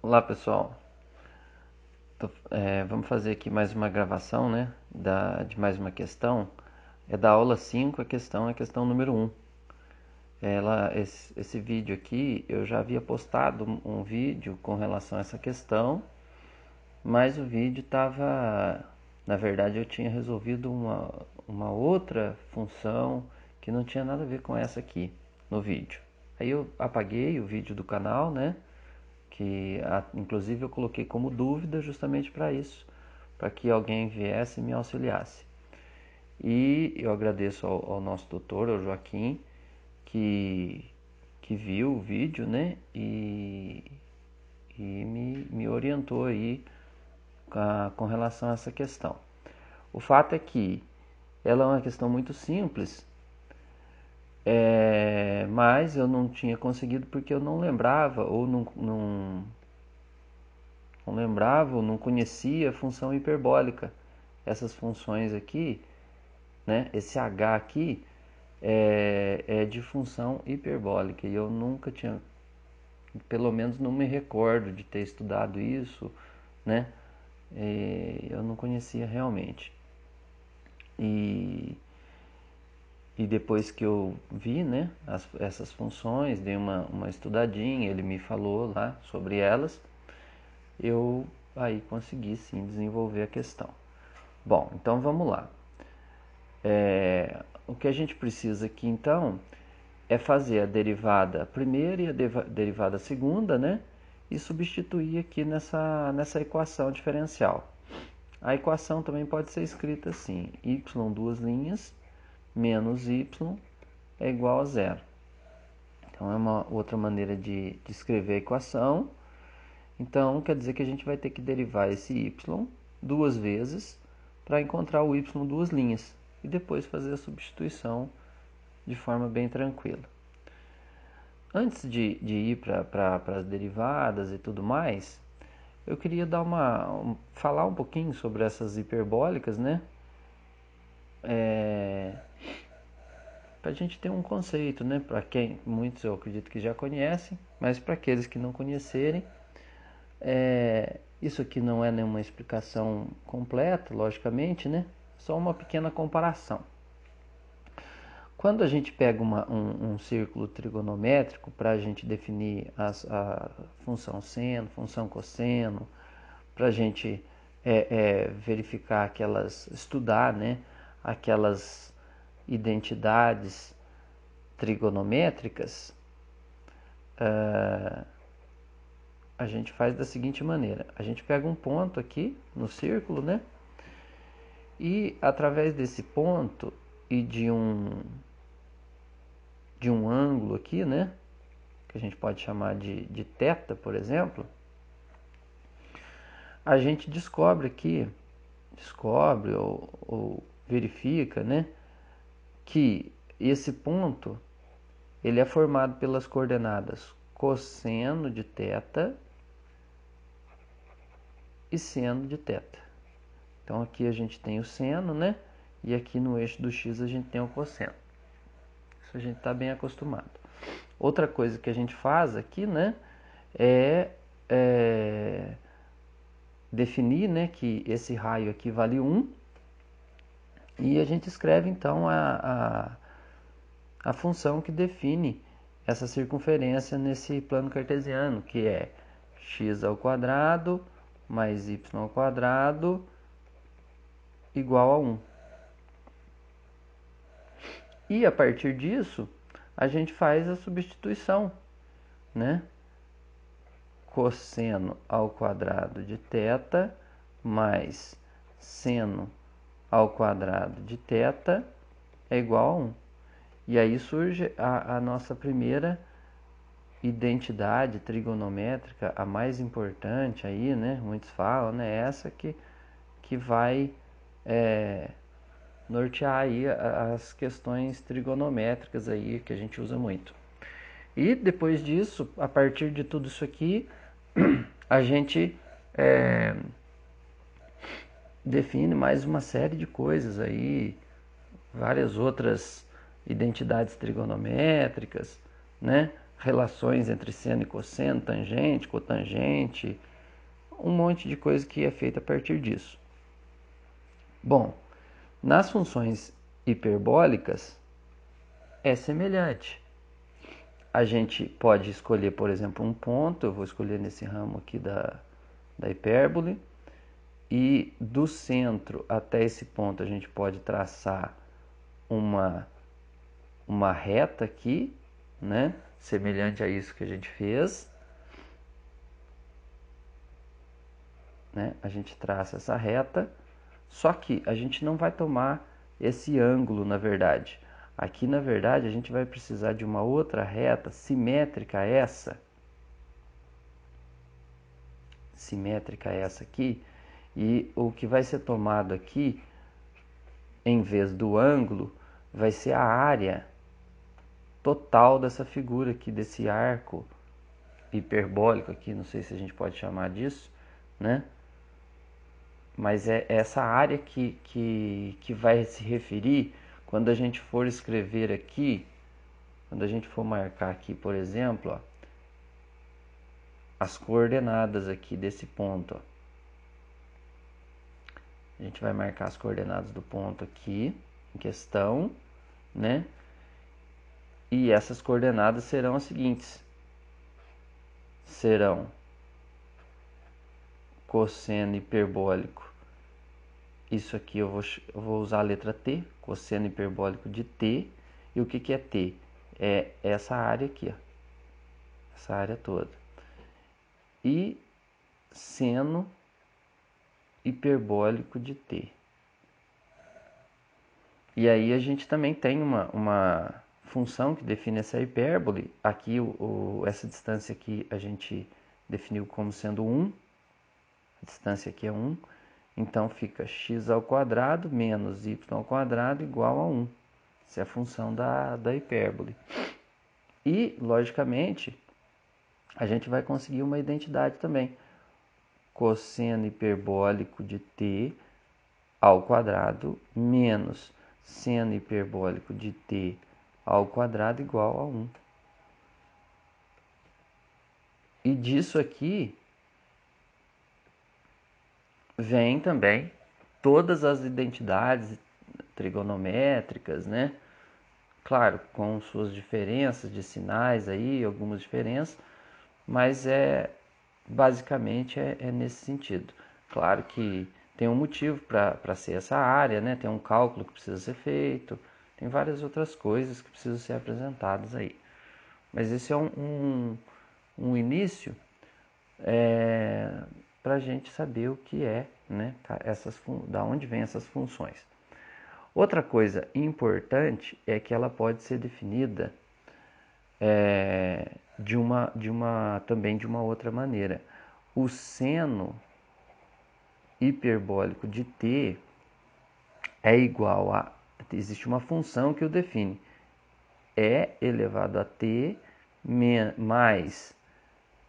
Olá pessoal, vamos fazer aqui mais uma gravação, né, de mais uma questão. É da aula 5, a questão número 1. Esse vídeo aqui, eu já havia postado um vídeo com relação a essa questão, mas o vídeo estava, na verdade eu tinha resolvido uma outra função que não tinha nada a ver com essa aqui no vídeo. Aí eu apaguei o vídeo do canal, né? Inclusive eu coloquei como dúvida justamente para isso, para que alguém viesse e me auxiliasse. E eu agradeço ao nosso doutor, ao Joaquim, que, que viu o vídeo, né? Me orientou aí com relação a essa questão. O fato é que ela é uma questão muito simples, mas eu não tinha conseguido porque eu não lembrava ou não lembrava ou não conhecia a função hiperbólica. Essas funções aqui, né? Esse H aqui é de função hiperbólica e eu nunca tinha, pelo menos não me recordo de ter estudado isso, né? Eu não conhecia realmente. E, e depois que eu vi, né, essas funções, dei uma estudadinha, ele me falou lá sobre elas, eu aí consegui sim desenvolver a questão. Bom, então vamos lá. O que a gente precisa aqui então é fazer a derivada primeira e a derivada segunda, né? E substituir aqui nessa equação diferencial. A equação também pode ser escrita assim: y duas linhas menos y é igual a zero. Então é uma outra maneira de escrever a equação. Então quer dizer que a gente vai ter que derivar esse y duas vezes para encontrar o y duas linhas e depois fazer a substituição de forma bem tranquila. Antes de ir para as derivadas e tudo mais, eu queria falar um pouquinho sobre essas hiperbólicas, né? Para a gente ter um conceito, né? Para quem muitos eu acredito que já conhecem, mas para aqueles que não conhecerem, isso aqui não é nenhuma explicação completa, logicamente, né? Só uma pequena comparação. Quando a gente pega um círculo trigonométrico para a gente definir a função seno, função cosseno, para a gente verificar estudar, né, aquelas identidades trigonométricas, a gente faz da seguinte maneira: a gente pega um ponto aqui no círculo, né, e através desse ponto e de um ângulo aqui, né, que a gente pode chamar de θ, por exemplo, a gente descobre ou verifica, né, que esse ponto ele é formado pelas coordenadas cosseno de θ e seno de θ. Então aqui a gente tem o seno, né, e aqui no eixo do x a gente tem o cosseno. Isso a gente está bem acostumado. Outra coisa que a gente faz aqui, né, é definir, né, que esse raio aqui vale 1 e a gente escreve então a função que define essa circunferência nesse plano cartesiano, que é x ao quadrado mais y ao quadrado igual a 1. E a partir disso, a gente faz a substituição, né? Cosseno ao quadrado de θ mais seno ao quadrado de θ é igual a 1. E aí surge a nossa primeira identidade trigonométrica, a mais importante aí, né? Muitos falam, né? Essa que vai nortear aí as questões trigonométricas aí que a gente usa muito. E depois disso, a partir de tudo isso aqui, a gente define mais uma série de coisas aí, várias outras identidades trigonométricas, né? relações entre seno e cosseno, tangente, cotangente, um monte de coisa que é feita a partir disso. Bom, nas funções hiperbólicas é semelhante. A gente pode escolher, por exemplo, um ponto, eu vou escolher nesse ramo aqui da hipérbole, e do centro até esse ponto a gente pode traçar uma reta aqui, né? Semelhante a isso que a gente fez. Né? A gente traça essa reta, só que a gente não vai tomar esse ângulo, na verdade. Aqui, na verdade, a gente vai precisar de uma outra reta simétrica a essa. Simétrica a essa aqui. E o que vai ser tomado aqui, em vez do ângulo, vai ser a área total dessa figura aqui, desse arco hiperbólico aqui, não sei se a gente pode chamar disso, né? Mas é essa área que vai se referir quando a gente for escrever aqui, quando a gente for marcar aqui, por exemplo, ó, as coordenadas aqui desse ponto. Ó. A gente vai marcar as coordenadas do ponto aqui, em questão, né? E essas coordenadas serão as seguintes. Serão cosseno hiperbólico. Isso aqui eu vou usar a letra T, cosseno hiperbólico de T. E o que é T? É essa área aqui, ó. Essa área toda. E seno hiperbólico de T. E aí a gente também tem uma função que define essa hipérbole. Aqui, essa distância aqui a gente definiu como sendo 1. A distância aqui é 1. Então fica x ao quadrado menos y ao quadrado igual a 1. Essa é a função da hipérbole. E, logicamente, a gente vai conseguir uma identidade também. Cosseno hiperbólico de t ao quadrado menos seno hiperbólico de t ao quadrado igual a 1. E disso aqui vem também todas as identidades trigonométricas, né? Claro, com suas diferenças de sinais aí, algumas diferenças, mas basicamente é nesse sentido. Claro que tem um motivo para ser essa área, né? Tem um cálculo que precisa ser feito, tem várias outras coisas que precisam ser apresentadas aí. Mas esse é um início para a gente saber o que é, né? Da onde vêm essas funções. Outra coisa importante é que ela pode ser definida também de uma outra maneira. O seno hiperbólico de t é igual a... Existe uma função que o define. E elevado a t mais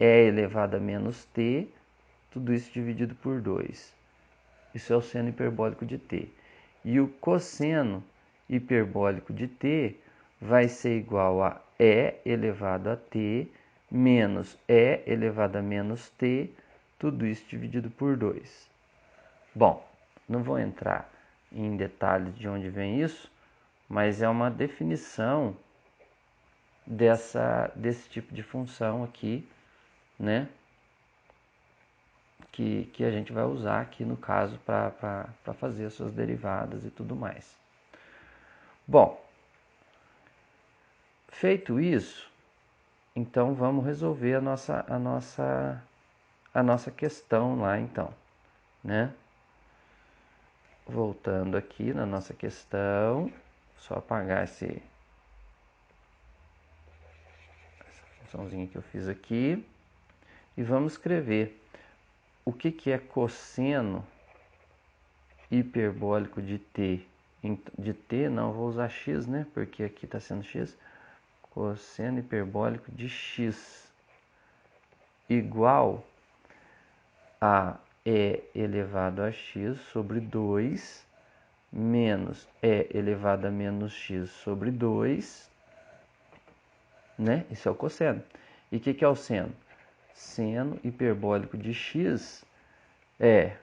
E elevado a menos t, tudo isso dividido por 2. Isso é o seno hiperbólico de t. E o cosseno hiperbólico de t vai ser igual a E elevado a t menos E elevado a menos t, tudo isso dividido por 2. Bom, não vou entrar em detalhes de onde vem isso, mas é uma definição desse tipo de função aqui, né? Que a gente vai usar aqui no caso para fazer as suas derivadas e tudo mais. Bom, feito isso, então vamos resolver a nossa questão lá então, né? Voltando aqui na nossa questão, só apagar essa funçãozinha que eu fiz aqui e vamos escrever o que é cosseno hiperbólico de t. De t não, vou usar x, né? Porque aqui está sendo x. Cosseno hiperbólico de x igual a E elevado a x sobre 2 menos E elevado a menos x sobre 2 né? Isso é o cosseno. E o que é o seno? Seno hiperbólico de x é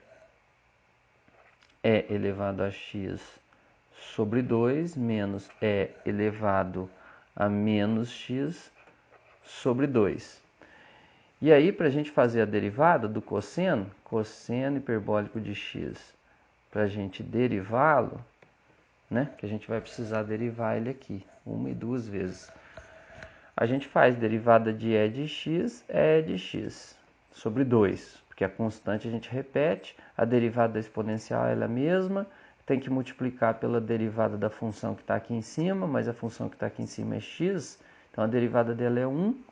e elevado a x sobre 2 menos e elevado a menos x sobre 2. E aí, para a gente fazer a derivada do cosseno hiperbólico de x, para a gente derivá-lo, né? Que a gente vai precisar derivar ele aqui, 1 e 2 vezes. A gente faz derivada de e de x sobre 2, porque a constante a gente repete, a derivada da exponencial ela é a mesma, tem que multiplicar pela derivada da função que está aqui em cima, mas a função que está aqui em cima é x, então a derivada dela é 1,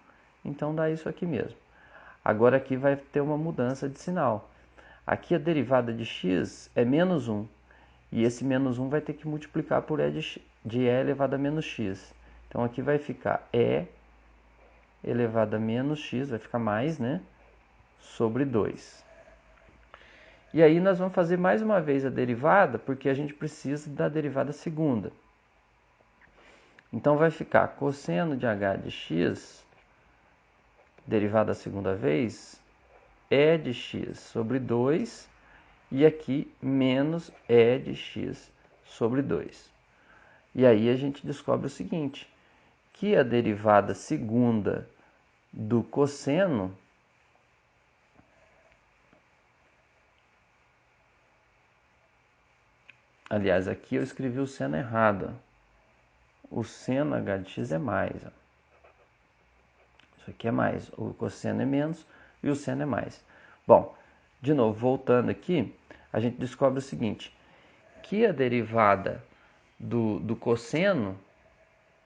então dá isso aqui mesmo. Agora aqui vai ter uma mudança de sinal. Aqui a derivada de x é menos 1, e esse menos 1 vai ter que multiplicar por e de e elevado a menos x. Então aqui vai ficar e elevado a menos x, vai ficar mais, né? Sobre 2. E aí nós vamos fazer mais uma vez a derivada, porque a gente precisa da derivada segunda. Então vai ficar cosseno de h de x, derivada a segunda vez, e de x sobre 2, e aqui menos e de x sobre 2. E aí a gente descobre o seguinte, que a derivada segunda do cosseno aliás, aqui eu escrevi o seno errado. O seno h de x é mais. Isso aqui é mais. O cosseno é menos e o seno é mais. Bom, de novo, voltando aqui, a gente descobre o seguinte, que a derivada do cosseno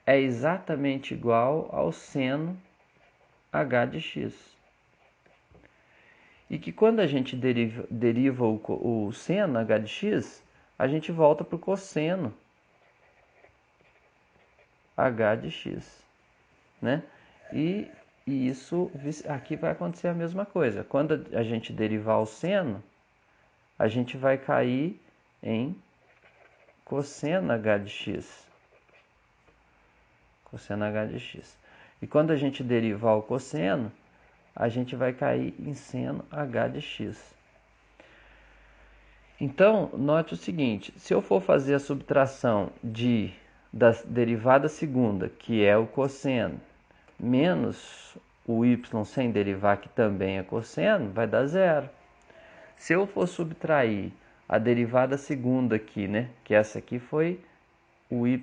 é exatamente igual ao seno h de x. E que quando a gente deriva o seno h de x, a gente volta para o cosseno h de x, né? E isso aqui vai acontecer a mesma coisa. Quando a gente derivar o seno, a gente vai cair em cosseno h de x. Cosseno h de x. E quando a gente derivar o cosseno, a gente vai cair em seno h de x. Então, note o seguinte, se eu for fazer a subtração da derivada segunda, que é o cosseno, menos o y sem derivar, que também é cosseno, vai dar zero. Se eu for subtrair a derivada segunda aqui, né, que essa aqui foi o y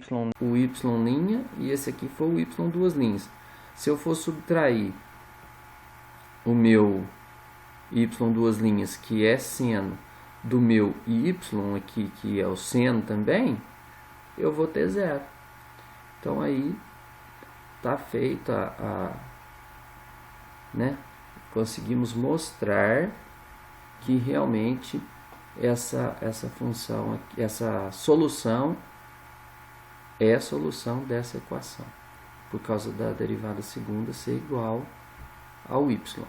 e esse aqui foi o y duas linhas. Se eu for subtrair o meu y duas linhas, que é seno, do meu y aqui, que é o seno também, eu vou ter zero. Então aí está feita né? Conseguimos mostrar que realmente essa função, essa solução é a solução dessa equação, por causa da derivada segunda ser igual ao y.